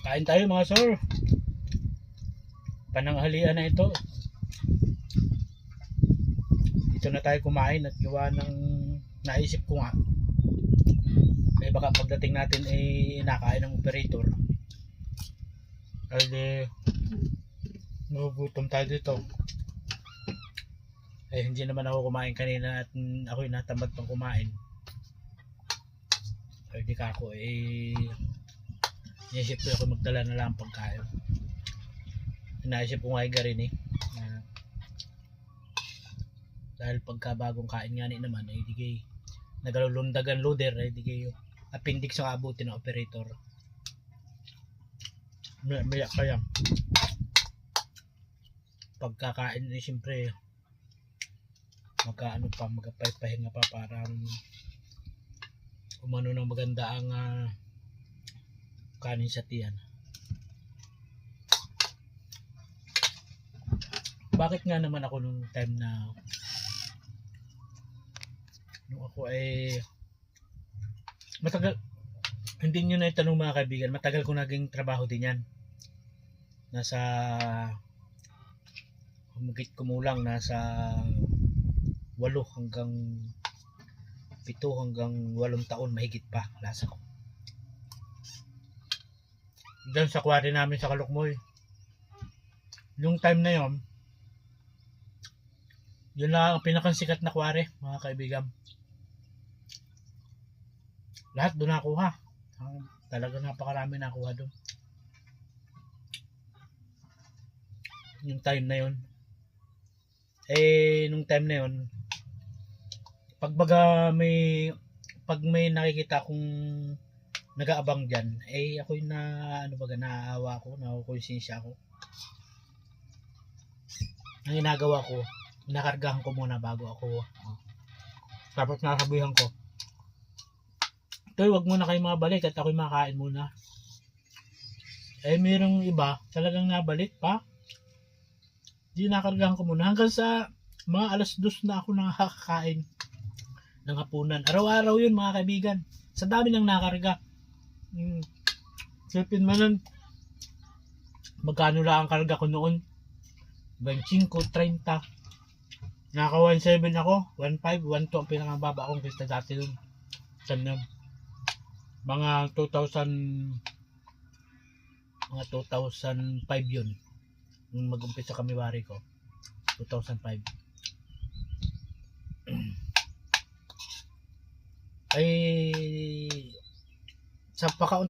Kain tayo mga sir. Pananghalian na ito. Dito na tayo kumain at gawa ng naisip ko nga. Eh baka pagdating natin ay nakain ng operator. Ay nagugutom tayo dito. Eh hindi naman ako kumain kanina at ako'y natamad pang kumain. Ay di ka ako naisip ko ako magdala na lang pagkain. Naisip ko nga rin dahil pagka bagong kain nga naman ay di kay nagalulundagan loader ay di kay appendix ang abutin ng operator. Maya kaya pagkakain ay siyempre magpapahinga pa para umano ng maganda ang kanin sa tiyan. Bakit nga naman ako nung time na nung ako ay matagal, hindi nyo na itanong mga kaibigan, matagal ko naging trabaho din yan. Nasa humigit kumulang nasa 8 hanggang 7 hanggang 8 taon mahigit pa lasa ko. Diyan sa quarry namin sa Kalukmoy. Yung time na yon, yun lang ang pinakasikat na quarry mga kaibigan. Lahat doon nakuha. Talaga napakarami nakuha doon. Yung time na yon. Nung time na yon, pag may nakikita kong nag-aabang dyan, ako'y naaawa ko, nakukonsensya ako. Ang ginagawa ko, nakargahan ko muna bago ako. Tapos nasabihan ko, wag muna kayo mabalik at ako'y makain muna. Mayroong iba, talagang nabalik pa. Di nakargahan ko muna. Hanggang sa mga 2:00 na ako nakakain ng hapunan. Araw-araw yun mga kaibigan. Sa dami ng nakarga. Silpin mo nun, magkano lang ang karga ko noon? 25, 30. Naka 1.7 ako, 1.5, 1.2 ang pinakababa akong pista dati dun. Mga 2005 yun. Nung mag-umpisa kami wari ko. 2005. Sa pakaunti